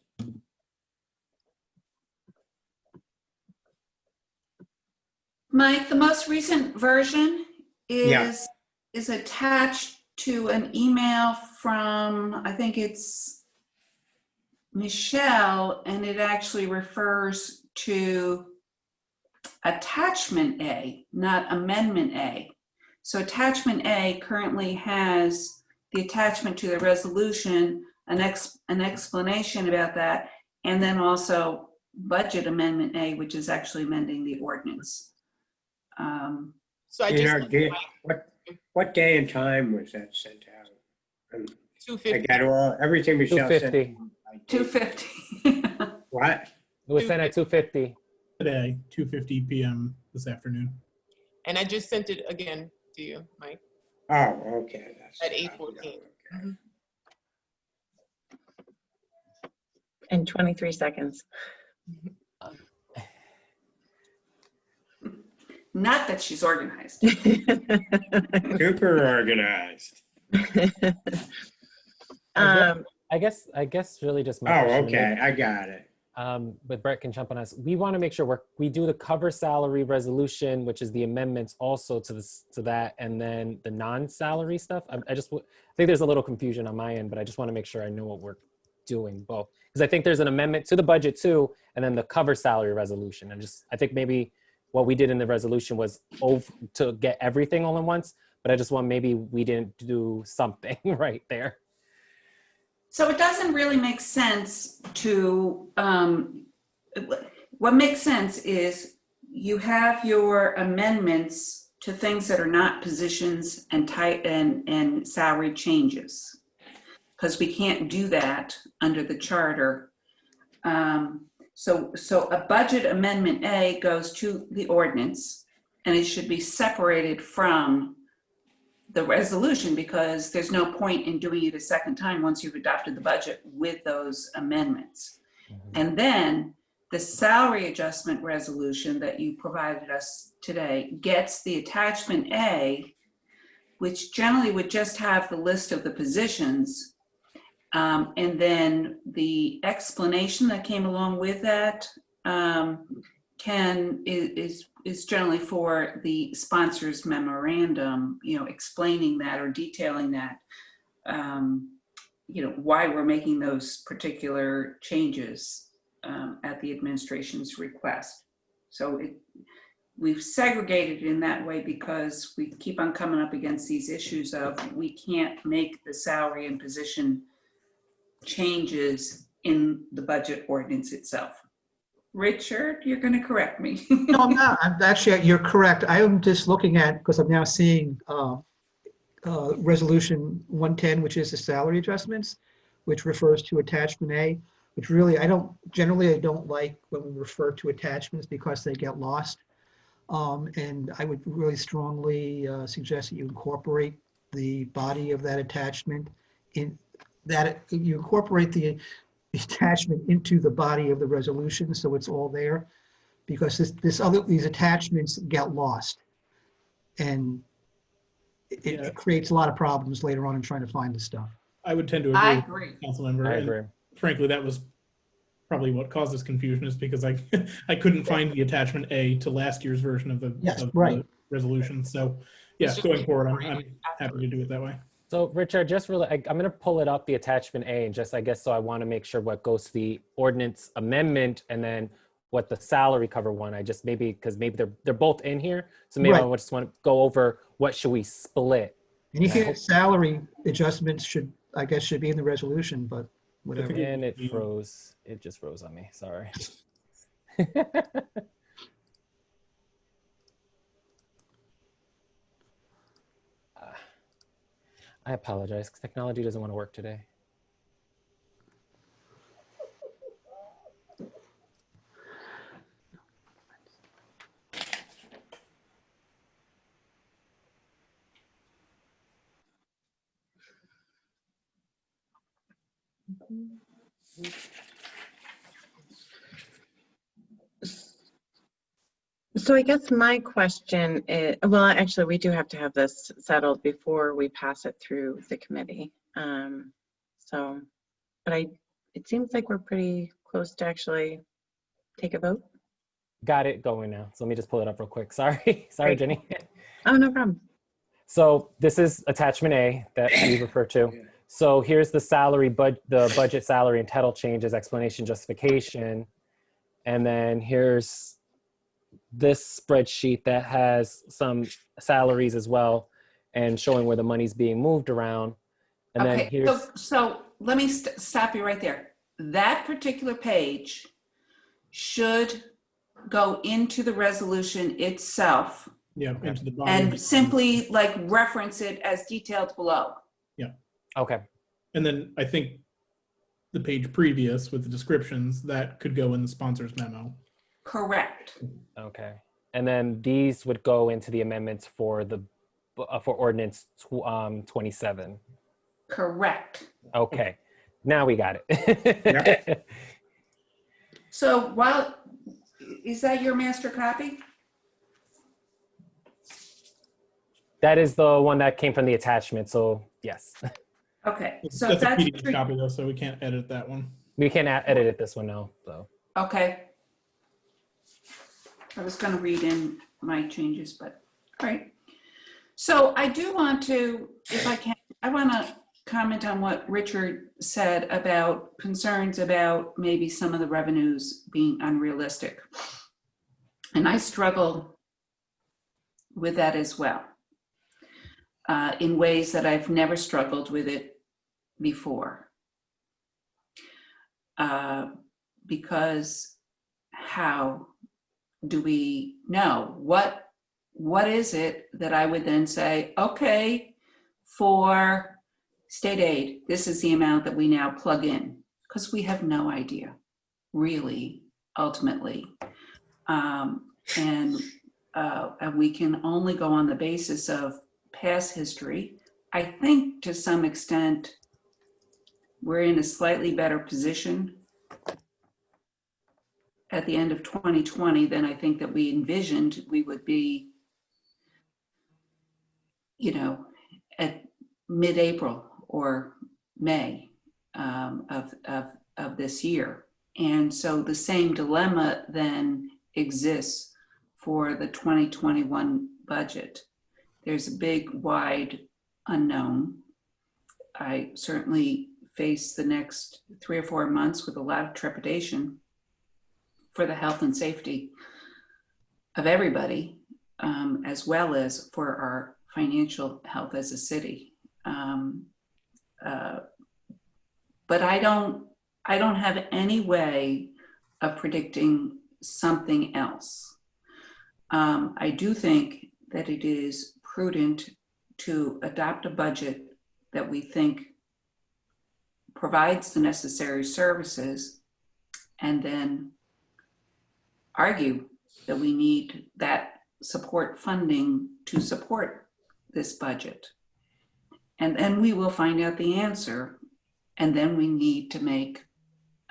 Mike, the most recent version Yeah. is attached to an email from, I think it's Michelle, and it actually refers to Attachment A, not Amendment A. So Attachment A currently has the attachment to the resolution, an explanation about that, and then also Budget Amendment A, which is actually amending the ordinance. So I In just our day, what day and time was that sent out? I 2:50. got everything Michelle sent. 2:50. 2:50. What? It was sent at 2:50. Today, 2:50 p.m. this afternoon. And I just sent it again to you, Mike, Oh, okay. That's at 8:14. Mhm. In 23 seconds. Not that she's organized. Super organized. I guess really just my Oh, question, okay. I got it. but Brett can jump on us. We want to make sure we do the cover salary resolution, which is the amendments also to that, and then the non-salary stuff. I think there's a little confusion on my end, but I just want to make sure I know what we're doing both, because I think there's an amendment to the budget too, and then the cover salary resolution. I think maybe what we did in the resolution was to get everything all in once, but I just want, maybe we didn't do something right there. So it doesn't really make sense to, what makes sense is you have your amendments to things that are not positions and salary changes, because we can't do that under the charter. So a budget amendment A goes to the ordinance, and it should be separated from the resolution, because there's no point in doing it a second time once you've adopted the budget with those amendments. And then the salary adjustment resolution that you provided us today gets the attachment A, which generally would just have the list of the positions. And then the explanation that came along with that is generally for the sponsor's memorandum, explaining that or detailing that, why we're making those particular changes at the administration's request. So we've segregated in that way because we keep on coming up against these issues of we can't make the salary and position changes in the budget ordinance itself. Richard, you're going to correct me. No, I'm not. Actually, you're correct. I am just looking at, because I'm now seeing Resolution 110, which is the salary adjustments, which refers to attachment A. which really, I don't like when we refer to attachments because they get lost. And I would really strongly suggest that you incorporate the body of that attachment in that you incorporate the attachment into the body of the resolution, so it's all there, because these attachments get lost, and it creates a lot of problems later on in trying to find the stuff. I would tend to I agree, agree. Councilmember. I and agree. frankly, that was probably what caused this confusion, is because I I couldn't find the attachment A to last year's version of the, Right. the resolution. So yeah, It's just going forward, I'm happy afterwards. to do it that way. So Richard, just really, I'm going to pull it up, the attachment A, and just, I guess, so I want to make sure what goes to the ordinance amendment and then what the salary cover one, I just maybe, because maybe they're both in here. So maybe I Right. just want to go over what should we split. Anything salary adjustments should be in the resolution, but whatever. And it froze. It just froze on me. Sorry. I apologize. Technology doesn't want to work today. So I guess my question is, well, actually, we do have to have this settled before we pass it through the committee. But it seems like we're pretty close to actually take a vote. Got it going now. So let me just pull it up real quick. Sorry. Sorry, Great. Jenny. Oh, no problem. So this is attachment A that we refer to. So here's the salary, the budget, salary, and title changes, explanation, justification. And then here's this spreadsheet that has some salaries as well and showing where the money's being moved around. And then Okay, here's, so let me stop you right there. That particular page should go into the resolution itself Yeah, into the body. and simply like reference it as detailed below. Yeah. Okay. And then I think the page previous with the descriptions, that could go in the sponsor's memo. Correct. Okay. And then these would go into the amendments for ordinance 27. Correct. Okay. Now we got it. So is that your master copy? That is the one that came from the attachment. So yes, Okay, so That's a that's PDF copy though, so we can't edit that one. we can edit it this one now. So okay. I was going to read in my changes, but all right. So I do want to, if I can, I want to comment on what Richard said about concerns about maybe some of the revenues being unrealistic. And I struggle with that as well, in ways that I've never struggled with it before. Because how do we know? What is it that I would then say, okay, for state aid, this is the amount that we now plug in? Because we have no idea, really, ultimately. And we can only go on the basis of past history. I think to some extent, we're in a slightly better position at the end of 2020 than I think that we envisioned we would be, at mid-April or May of this year. And so the same dilemma then exists for the 2021 budget. There's a big, wide unknown. I certainly face the next 3 or 4 months with a lot of trepidation for the health and safety of everybody, as well as for our financial health as a city. But I don't have any way of predicting something else. I do think that it is prudent to adopt a budget that we think provides the necessary services and then argue that we need that support funding to support this budget. And then we will find out the answer, and then we need to make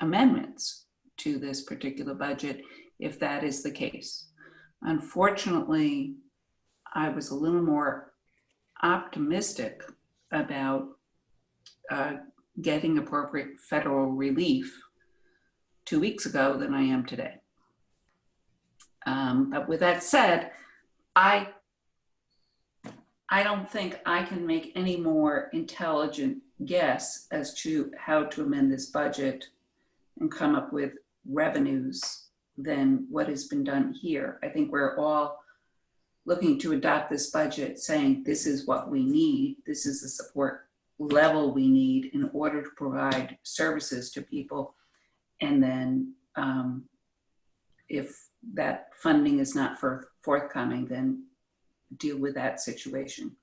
amendments to this particular budget if that is the case. Unfortunately, I was a little more optimistic about getting appropriate federal relief 2 weeks ago than I am today. But with that said, I don't think I can make any more intelligent guess as to how to amend this budget and come up with revenues than what has been done here. I think we're all looking to adopt this budget saying this is what we need, this is the support level we need in order to provide services to people. And then if that funding is not forthcoming, then deal with that situation.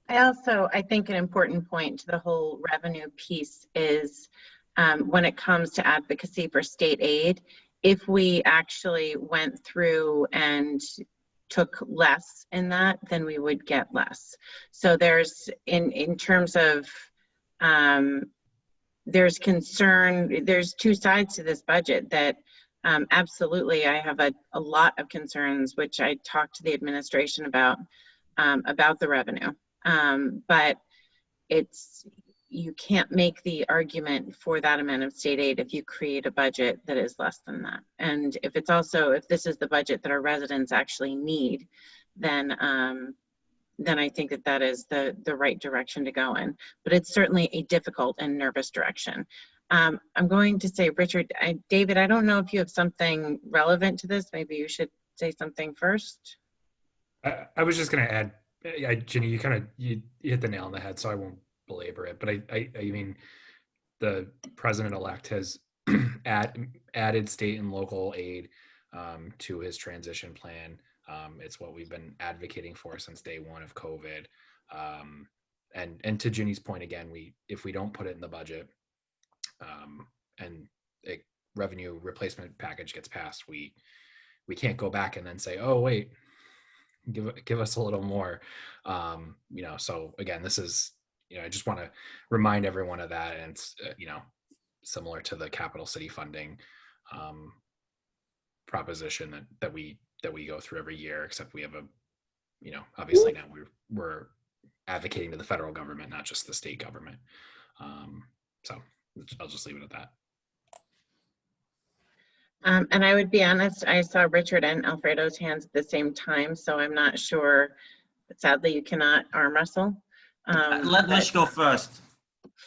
I think an important point to the whole revenue piece is when it comes to advocacy for state aid, if we actually went through and took less in that, then we would get less. So there's, in terms of, there's concern, there's two sides to this budget that absolutely I have a lot of concerns, which I talked to the administration about the revenue. But you can't make the argument for that amount of state aid if you create a budget that is less than that. And if this is the budget that our residents actually need, then I think that is the right direction to go in. But it's certainly a difficult and nervous direction. I'm going to say, Richard, David, I don't know if you have something relevant to this. Maybe you should say something first. I was just going to add, Ginny, you hit the nail on the head, so I won't belabor it. But I mean, the president-elect has added state and local aid to his transition plan. It's what we've been advocating for since day one of COVID. And to Ginny's point again, if we don't put it in the budget and a revenue replacement package gets passed, we can't go back and then say, oh wait, give us a little more. So again, this is, I just want to remind everyone of that. And it's, similar to the capital city funding proposition that we go through every year, except we have obviously now we're advocating to the federal government, not just the state government. So I'll just leave it at that. And I would be honest, I saw Richard and Alfredo's hands at the same time, so I'm not sure. Sadly, you cannot arm wrestle. Let's go first.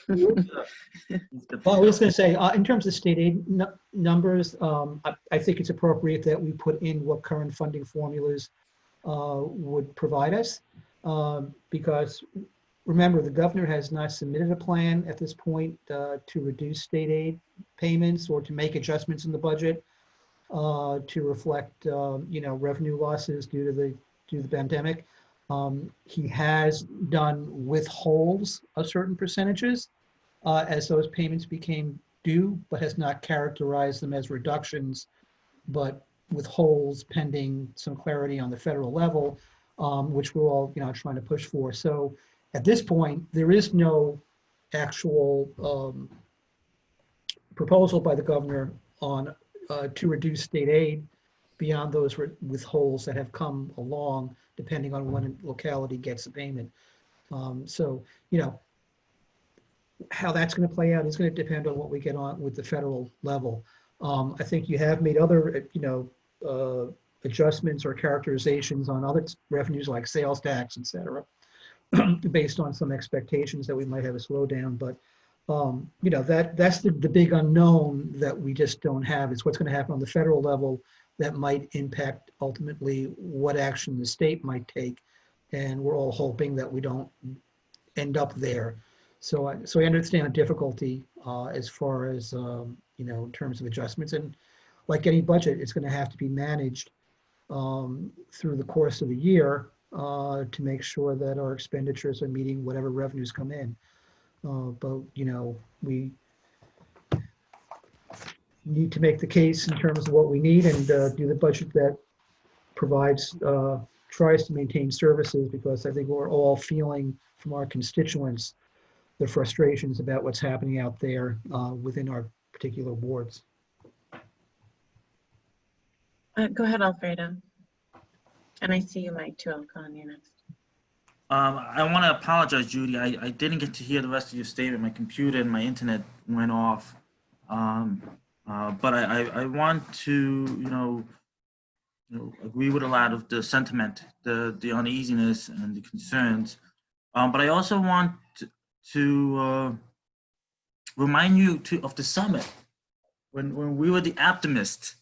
Well, I was going to say, in terms of state aid numbers, I think it's appropriate that we put in what current funding formulas would provide us, because remember, the governor has not submitted a plan at this point to reduce state aid payments or to make adjustments in the budget to reflect, revenue losses due to the pandemic. He has done withholds of certain percentages as those payments became due, but has not characterized them as reductions, but withholds pending some clarity on the federal level, which we're all trying to push for. So at this point, there is no actual proposal by the governor on to reduce state aid beyond those withholds that have come along, depending on when a locality gets a payment. How that's going to play out is going to depend on what we get on with the federal level. I think you have made other, adjustments or characterizations on other revenues like sales tax, et cetera, based on some expectations that we might have a slowdown. But, that's the big unknown that we just don't have, is what's going to happen on the federal level that might impact ultimately what action the state might take. And we're all hoping that we don't end up there. So I understand the difficulty as far as, in terms of adjustments. And like any budget, it's going to have to be managed through the course of the year to make sure that our expenditures are meeting whatever revenues come in. But, we need to make the case in terms of what we need and do the budget that provides, tries to maintain services, because I think we're all feeling from our constituents the frustrations about what's happening out there within our particular wards. Go ahead, Alfredo. And I see you, Mike, too. I'll call on you next. I want to apologize, Judy. I didn't get to hear the rest of your statement. My computer and my internet went off. But I want to, agree with a lot of the sentiment, the uneasiness and the concerns. But I also want to remind you of the summit when we were the optimists.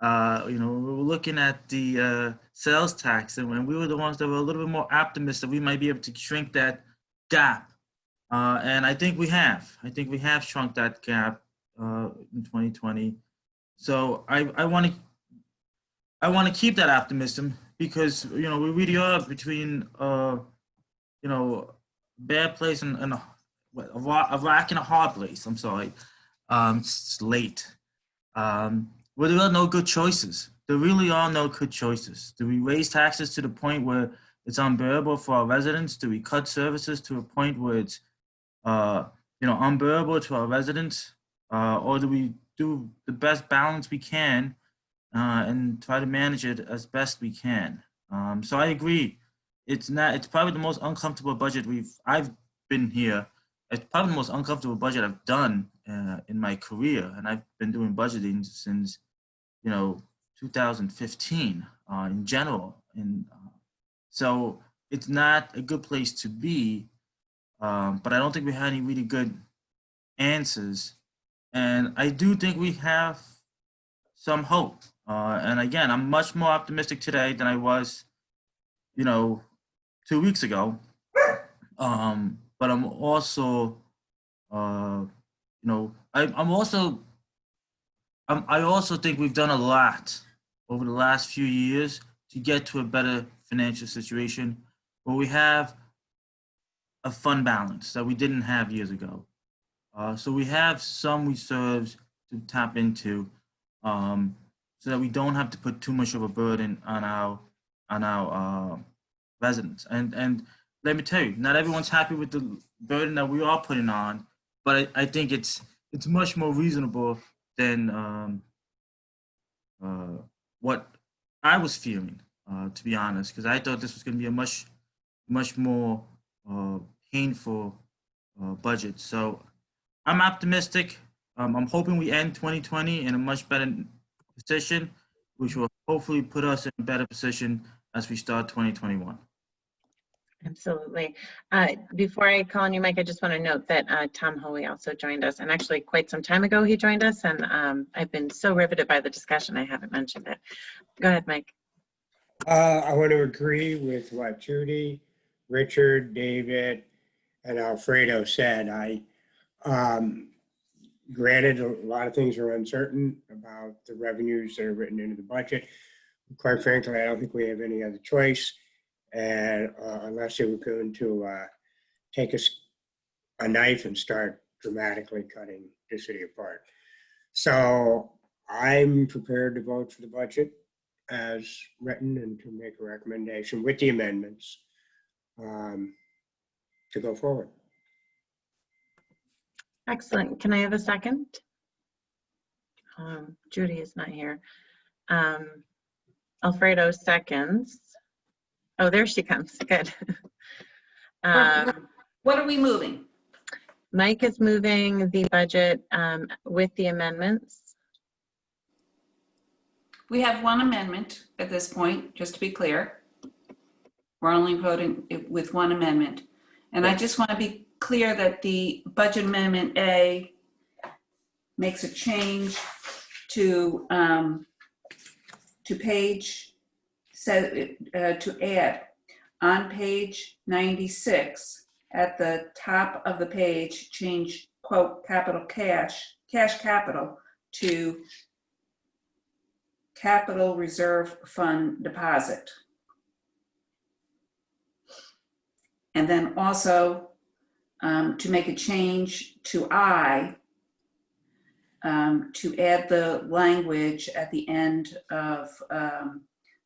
We were looking at the sales tax, and when we were the ones that were a little bit more optimistic, we might be able to shrink that gap. And I think we have. I think we have shrunk that gap in 2020. So I want to keep that optimism, because we really are between bad place and a rock and a hard place. I'm sorry. It's late. Well, there are no good choices. There really are no good choices. Do we raise taxes to the point where it's unbearable for our residents? Do we cut services to a point where it's, unbearable to our residents? Or do we do the best balance we can and try to manage it as best we can? So I agree. It's probably the most uncomfortable budget I've been here. It's probably the most uncomfortable budget I've done in my career, and I've been doing budgeting since 2015 in general. And so it's not a good place to be, but I don't think we had any really good answers. And I do think we have some hope. And again, I'm much more optimistic today than I was, 2 weeks ago. But I'm also, I also think we've done a lot over the last few years to get to a better financial situation where we have a fund balance that we didn't have years ago. So we have some reserves to tap into, so that we don't have to put too much of a burden on our residents. And let me tell you, not everyone's happy with the burden that we are putting on, but I think it's much more reasonable than what I was feeling, to be honest, because I thought this was going to be a much more painful budget. So I'm optimistic. I'm hoping we end 2020 in a much better position, which will hopefully put us in a better position as we start 2021. Absolutely. Before I call on you, Mike, I just want to note that Tom Hoey also joined us, and actually quite some time ago he joined us, and I've been so riveted by the discussion I haven't mentioned it. Go ahead, Mike. I want to agree with what Judy, Richard, David, and Alfredo said. Granted, a lot of things are uncertain about the revenues that are written into the budget. Quite frankly, I don't think we have any other choice, and unless they were going to take a knife and start dramatically cutting the city apart. So I'm prepared to vote for the budget as written and to make a recommendation with the amendments to go forward. Excellent. Can I have a second? Judy is not here. Alfredo seconds. Oh, there she comes. Good. What are we moving? Mike is moving the budget with the amendments. We have one amendment at this point, just to be clear. We're only voting with one amendment. And I just want to be clear that the budget amendment A makes a change to page, to add on page 96 at the top of the page, change quote capital cash capital to capital reserve fund deposit. And then also to make a change to I, to add the language at the end of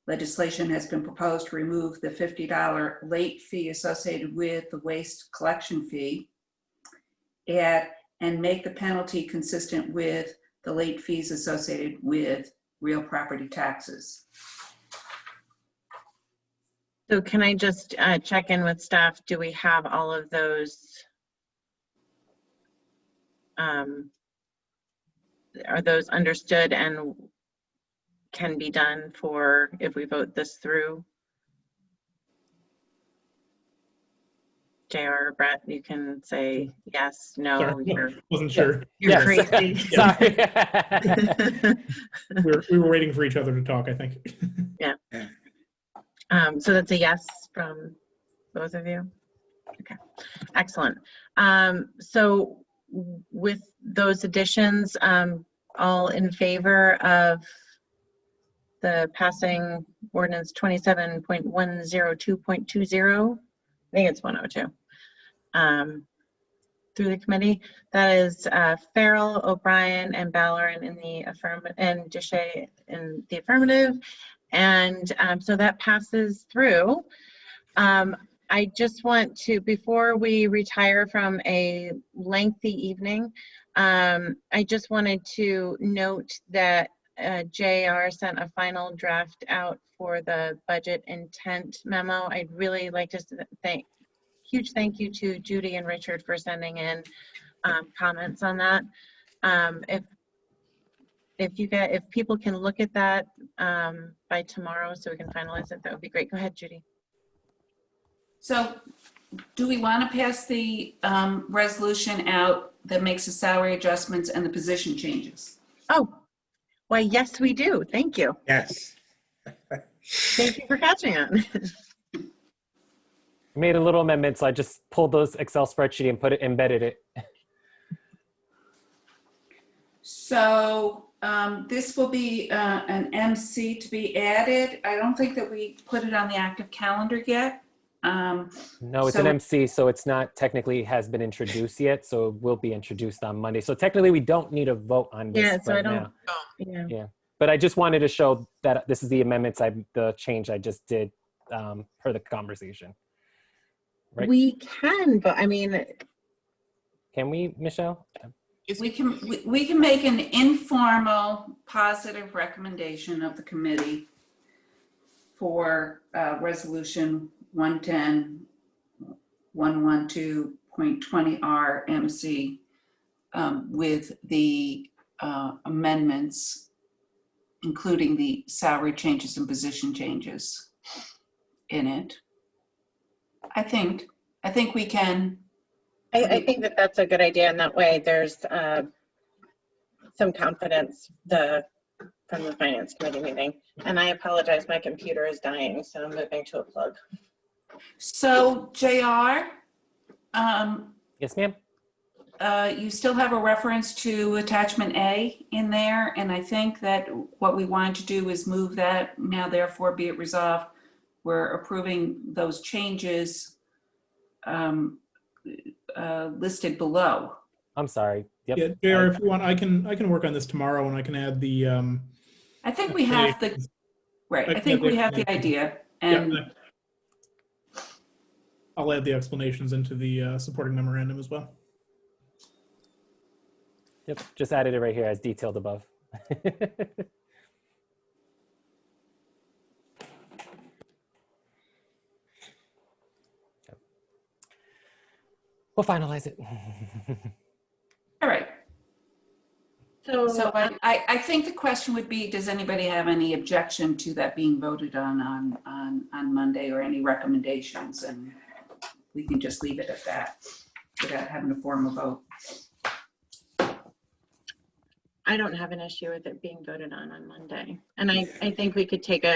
legislation has been proposed to remove the $50 late fee associated with the waste collection fee, and make the penalty consistent with the late fees associated with real property taxes. So can I just check in with staff? Do we have all of those? Are those understood and can be done for if we vote this through? JR or Brett, you can say yes, no, Sorry, you're, wasn't sure. you're Yes. crazy. Sorry. We were waiting for each other to talk, I think. Yeah. So that's a yes from both of you. Okay, excellent. So with those additions, all in favor of the passing ordinance 27.102.20? I think it's 102. Through the committee, that is Farrell, O'Brien, and Ballerin in the affirmative, and Duche in the affirmative, and so that passes through. I just want to, before we retire from a lengthy evening, I just wanted to note that JR sent a final draft out for the budget intent memo. I'd really like to huge thank you to Judy and Richard for sending in comments on that. If people can look at that by tomorrow so we can finalize it, that would be great. Go ahead, Judy. So do we want to pass the resolution out that makes the salary adjustments and the position changes? Oh, why, yes, we do. Thank you. Yes. Thank you for catching it. I made a little amendment, so I just pulled those Excel spreadsheet and embedded it. So this will be an MC to be added. I don't think that we put it on the active calendar yet. No, it's an MC, so it's not technically has been introduced yet, so it will be introduced on Monday. So technically we don't need a vote on this Yeah, so right I don't, now. yeah. But I just wanted to show that this is the amendments, the change I just did per the conversation. Right? We can, but I mean, Can we, Michelle? We can make an informal positive recommendation of the committee for resolution 110.112.20 RMC with the amendments, including the salary changes and position changes in it. I think we can. I think that that's a good idea, and that way there's some confidence from the finance committee meeting. And I apologize, my computer is dying, so I'm moving to a plug. So JR, yes, ma'am. You still have a reference to attachment A in there, and I think that what we wanted to do is move that. Now therefore be it resolved, we're approving those changes listed below. I'm sorry. Yep. Yeah, JR, if you want, I can work on this tomorrow, and I can add the. I think we have the right. I think we have the idea, and yeah, I'll add the explanations into the supporting memorandum as well. Yep, just added it right here as detailed above. We'll finalize it. all right. So I think the question would be, does anybody have any objection to that being voted on Monday, or any recommendations? And we can just leave it at that without having to form a vote. I don't have an issue with it being voted on Monday. And I think we could take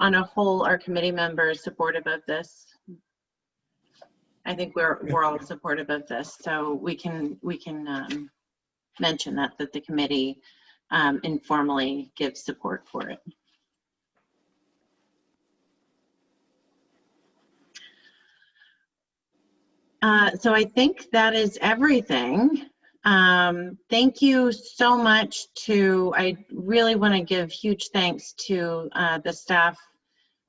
on a whole, our committee members supportive of this. I think we're all supportive of this, so we can mention that the committee informally gives support for it. So I think that is everything. Thank you so much I really want to give huge thanks to the staff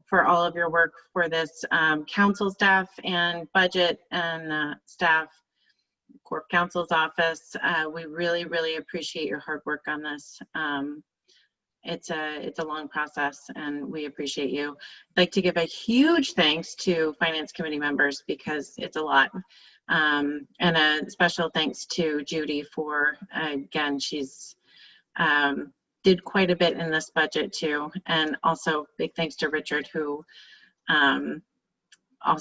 for all of your work for this, council staff and budget and staff, Corp Counsel's office. We really, really appreciate your hard work on this. It's a long process and we appreciate you. I'd like to give a huge thanks to Finance Committee members because it's a lot. And a special thanks to Judy for, again, she's did quite a bit in this budget too. And also big thanks to Richard who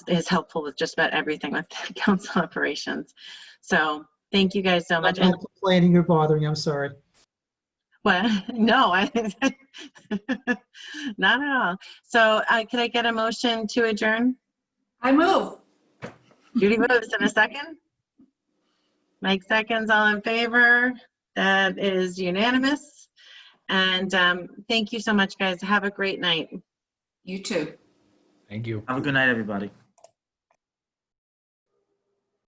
is helpful with just about everything with council operations. So thank you guys so much. I'm not complaining or bothering, I'm sorry. Well, no, not at all. So could I get a motion to adjourn? I move. Judy moves in a second. Mike seconds, all in favor. That is unanimous. And thank you so much, guys. Have a great night. You too. Thank you. Have a good night, everybody.